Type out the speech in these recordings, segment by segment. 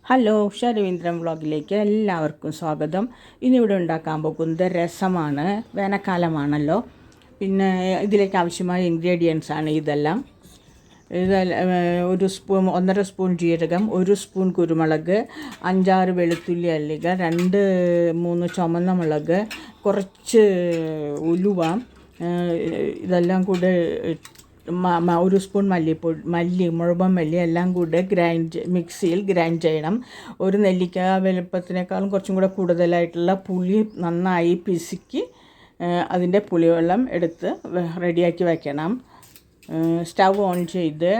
Hello Raveendran വ്ളോഗിലേക്ക് എല്ലാവർക്കും സ്വാഗതം. ഇന്നിവിടെ ഉണ്ടാക്കാൻ പോകുന്നത് രസമാണ്. വേനൽക്കാലമാണല്ലോ. പിന്നെ ഇതിലേക്ക് ആവശ്യമായ ഇൻഗ്രീഡിയൻസ് ആണ് ഇതെല്ലാം. ഒരു സ്പൂൺ 1.5 സ്പൂൺ ജീരകം, 1 സ്പൂൺ കുരുമുളക്, 5-6 വെളുത്തുള്ളി അല്ലിക, 2-3 ചുമന്ന മുളക്, കുറച്ച് ഉലുവ, ഇതെല്ലാം കൂടെ 1 സ്പൂൺ മുഴുവൻ മല്ലി എല്ലാം കൂടെ മിക്സിയിൽ ഗ്രൈൻഡ് ചെയ്യണം. ഒരു നെല്ലിക്ക വലുപ്പത്തിനേക്കാളും കുറച്ചും കൂടെ കൂടുതലായിട്ടുള്ള പുളി നന്നായി പിശുക്കി അതിൻ്റെ പുളിവെള്ളം എടുത്ത് റെഡിയാക്കി വയ്ക്കണം. സ്റ്റവ് ഓൺ ചെയ്ത്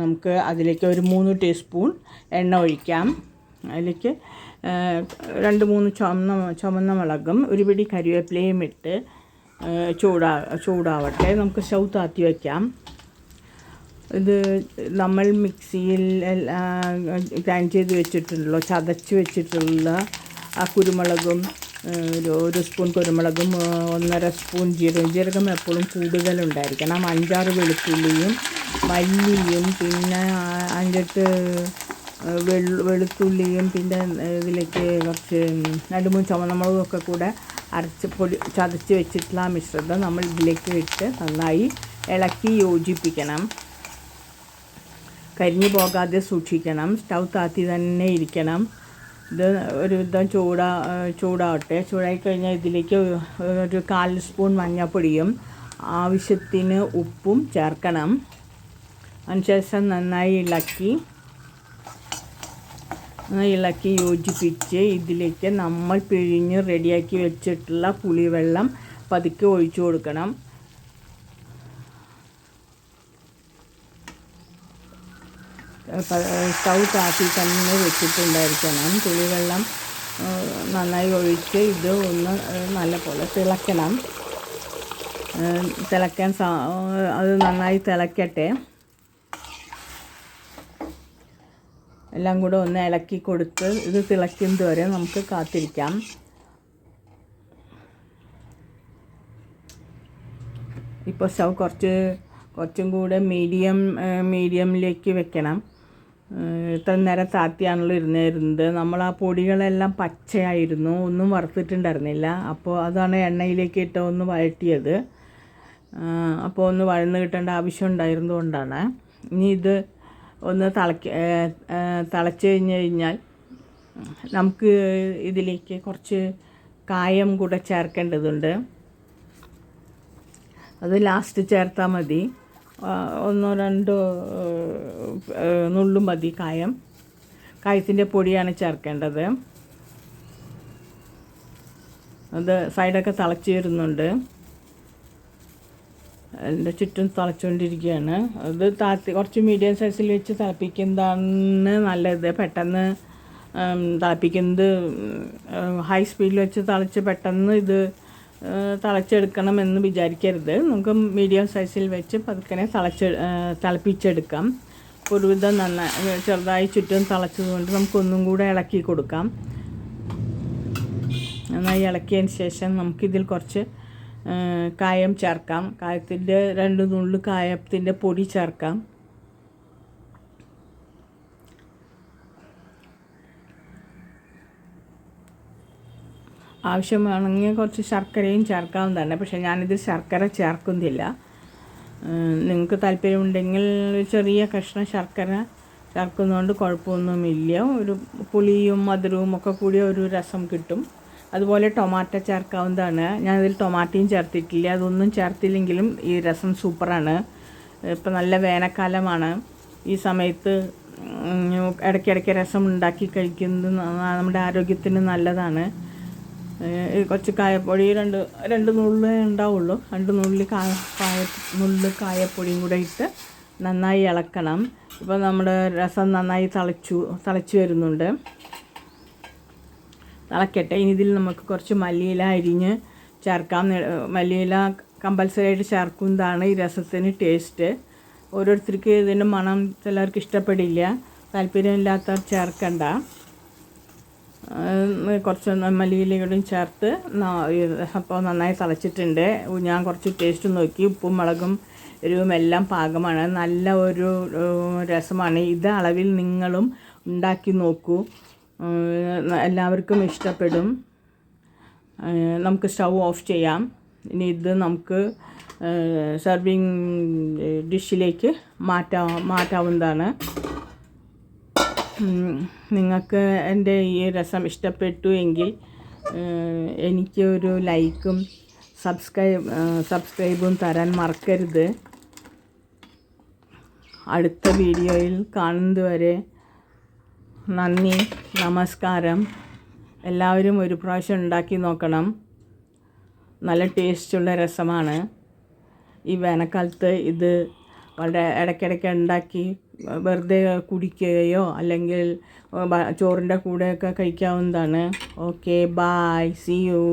നമുക്ക് അതിലേക്ക് ഒരു 3 ടീസ്പൂൺ എണ്ണ ഒഴിക്കാം. അതിലേക്ക് 2-3 ചുമന്ന മുളകും ഒരു പിടി കരിവേപ്പിലയും ഇട്ട് ചൂടാവട്ടെ. നമുക്ക് സ്റ്റൗ താത്തി വയ്ക്കാം. ഇത് നമ്മൾ മിക്സിയിൽ ഗ്രൈൻഡ് ചെയ്ത് വെച്ചിട്ടുള്ള ചതച്ച് വെച്ചിട്ടുള്ള ആ കുരുമുളകും, 1 സ്പൂൺ കുരുമുളകും, 1.5 സ്പൂൺ ജീരകം എപ്പോഴും കൂടുതലുണ്ടായിരിക്കണം. 5-6 വെളുത്തുള്ളിയും മല്ലിയും, പിന്നെ 5-8 വെളുത്തുള്ളിയും, പിന്നെ ഇതിലേക്ക് കുറച്ച് 2-3 ചുവന്ന മുളകൊക്കെ കൂടെ ചതച്ച് വെച്ചിട്ടുള്ള ആ മിശ്രിതം നമ്മൾ ഇതിലേക്ക് ഇട്ട് നന്നായി ഇളക്കി യോജിപ്പിക്കണം. കരിഞ്ഞു പോകാതെ സൂക്ഷിക്കണം. സ്റ്റൗ താത്തി തന്നെ ഇരിക്കണം. ഇത് ഒരു വിധം ചൂടാവട്ടെ. ചൂടായി കഴിഞ്ഞാൽ ഇതിലേക്ക് ഒരു 1/4 സ്പൂൺ മഞ്ഞൾപ്പൊടിയും ആവശ്യത്തിന് ഉപ്പും ചേർക്കണം. അതിനുശേഷം നന്നായി ഇളക്കി യോജിപ്പിച്ച് ഇതിലേക്ക് നമ്മൾ പിഴിഞ്ഞ് റെഡിയാക്കി വെച്ചിട്ടുള്ള പുളിവെള്ളം പതുക്കെ ഒഴിച്ചു കൊടുക്കണം. സ്റ്റൗ താത്തി തന്നെ വെച്ചിട്ടുണ്ടായിരിക്കണം. പുളിവെള്ളം നന്നായി ഒഴിച്ച് ഇത് ഒന്ന് നല്ലപോലെ തിളയ്ക്കണം. അത് നന്നായി തിളയ്ക്കട്ടെ. എല്ലാം കൂടെ ഒന്ന് ഇളക്കി കൊടുത്ത് ഇത് തിളയ്ക്കുന്നത് വരെ നമുക്ക് കാത്തിരിക്കാം. ഇപ്പോൾ സ്റ്റൗ കുറച്ചും കൂടെ മീഡിയമിലേക്ക് വെക്കണം. ഇത്ര നേരം താത്തിയാണല്ലോ ഇരുന്നിരുന്നത്. നമ്മൾ ആ പൊടികളെല്ലാം പച്ചയായിരുന്നു, ഒന്നും വറുത്തിട്ടുണ്ടായിരുന്നില്ല. അപ്പോൾ അതാണ് എണ്ണയിലേക്ക് ഇട്ട് ഒന്ന് വഴറ്റിയത്. അപ്പോൾ ഒന്ന് വഴന്ന് കിട്ടേണ്ട ആവശ്യം ഉണ്ടായിരുന്നതുകൊണ്ടാണ്. ഇനി ഇത് ഒന്ന് തിളച്ച് കഴിഞ്ഞാൽ നമുക്ക് ഇതിലേക്ക് കുറച്ച് കായം കൂടെ ചേർക്കേണ്ടതുണ്ട്. അത് ലാസ്റ്റ് ചേർത്താൽ മതി. 1-2 നുള്ളും മതി കായത്തിൻ്റെ പൊടിയാണ് ചേർക്കേണ്ടത്. അത് സൈഡൊക്കെ തിളച്ച് വരുന്നുണ്ട്. അതിൻ്റെ ചുറ്റും തിളച്ചുകൊണ്ടിരിക്കുകയാണ്. അത് കുറച്ച് മീഡിയം സൈസിൽ വെച്ച് തിളപ്പിക്കുന്നതാണ് നല്ലത്. പെട്ടെന്ന് തിളപ്പിക്കുന്നത് ഹൈ സ്പീഡിൽ വെച്ച് തിളച്ച് പെട്ടെന്ന് ഇത് തിളച്ചെടുക്കണമെന്ന് വിചാരിക്കരുത്. നമുക്ക് മീഡിയം സൈസിൽ വെച്ച് പതുക്കനെ തിളപ്പിച്ചെടുക്കാം. ഒരുവിധം ചെറുതായി ചുറ്റും തിളച്ചതുകൊണ്ട് നമുക്കൊന്നും കൂടെ ഇളക്കി കൊടുക്കാം. നന്നായി ഇളക്കിയതിന് ശേഷം നമുക്കിതിൽ കുറച്ച് കായം ചേർക്കാം. 2 നുള്ളു കായത്തിൻ്റെ പൊടി ചേർക്കാം. ആവശ്യമാണെങ്കിൽ കുറച്ച് ശർക്കരയും ചേർക്കാവുന്നതാണ്. പക്ഷേ ഞാനിതിൽ ശർക്കര ചേർക്കുന്നില്ല. നിങ്ങൾക്ക് താല്പര്യമുണ്ടെങ്കിൽ ചെറിയ കഷ്ണം ശർക്കര ചേർക്കുന്നതുകൊണ്ട് കുഴപ്പമൊന്നുമില്ല. ഒരു പുളിയും മധുരവും ഒക്കെ കൂടിയ ഒരു രസം കിട്ടും. അതുപോലെ ടൊമാറ്റോ ചേർക്കാവുന്നതാണ്. ഞാനിതിൽ ടൊമാറ്റോയും ചേർത്തിട്ടില്ല. അതൊന്നും ചേർത്തില്ലെങ്കിലും ഈ രസം സൂപ്പറാണ്. ഇപ്പം നല്ല വേനൽക്കാലമാണ്. ഈ സമയത്ത് ഇടയ്ക്കിടയ്ക്ക് രസം ഉണ്ടാക്കി കഴിക്കുന്നത് നമ്മുടെ ആരോഗ്യത്തിന് നല്ലതാണ്. കുറച്ച് കായപ്പൊടി 2 നുള്ളേ ഉണ്ടാവുള്ളൂ. 2 നുള്ള് കായപ്പൊടിയും കൂടെ ഇട്ട് നന്നായി ഇളക്കണം. ഇപ്പോൾ നമ്മുടെ രസം നന്നായി തിളച്ച് വരുന്നുണ്ട്. തിളക്കട്ടെ. ഇനി ഇതിൽ നമുക്ക് കുറച്ച് മല്ലിയില അരിഞ്ഞ് ചേർക്കാം. മല്ലിയില കമ്പൽസറി ആയിട്ട് ചേർക്കുന്നതാണ് ഈ രസത്തിന് ടേസ്റ്റ്. ഓരോരുത്തർക്ക് ഇതിൻ്റെ മണം ചിലർക്ക് ഇഷ്ടപ്പെടില്ല. താല്പര്യമില്ലാത്തവർ ചേർക്കണ്ട. കുറച്ച് മല്ലിയിലയും ചേർത്ത് അപ്പോൾ നന്നായി തിളച്ചിട്ടുണ്ട്. ഞാൻ കുറച്ച് ടേസ്റ്റ് നോക്കി. ഉപ്പും മുളകും എരിവും എല്ലാം പാകമാണ്. നല്ല ഒരു രസമാണ്. ഇത് അളവിൽ നിങ്ങളും ഉണ്ടാക്കി നോക്കൂ. എല്ലാവർക്കും ഇഷ്ടപ്പെടും. നമുക്ക് സ്റ്റൗ ഓഫ് ചെയ്യാം. ഇനി ഇത് നമുക്ക് സർവിങ് ഡിഷിലേക്ക് മാറ്റാവുന്നതാണ്. നിങ്ങൾക്ക് എൻ്റെ ഈ രസം ഇഷ്ടപ്പെട്ടു എങ്കിൽ എനിക്ക് ഒരു ലൈക്കും സബ്സ്ക്രൈബും തരാൻ മറക്കരുത്. അടുത്ത വീഡിയോയിൽ കാണുന്നതുവരെ നന്ദി, നമസ്കാരം. എല്ലാവരും ഒരു പ്രാവശ്യം ഉണ്ടാക്കി നോക്കണം. നല്ല ടേസ്റ്റുള്ള രസമാണ്. ഈ വേനൽക്കാലത്ത് ഇത് വളരെ ഇടയ്ക്കിടയ്ക്ക് ഉണ്ടാക്കി വെറുതെ കുടിക്കുകയോ അല്ലെങ്കിൽ ചോറിൻ്റെ കൂടെയൊക്കെ കഴിക്കാവുന്നതാണ്. Okay, bye, see U.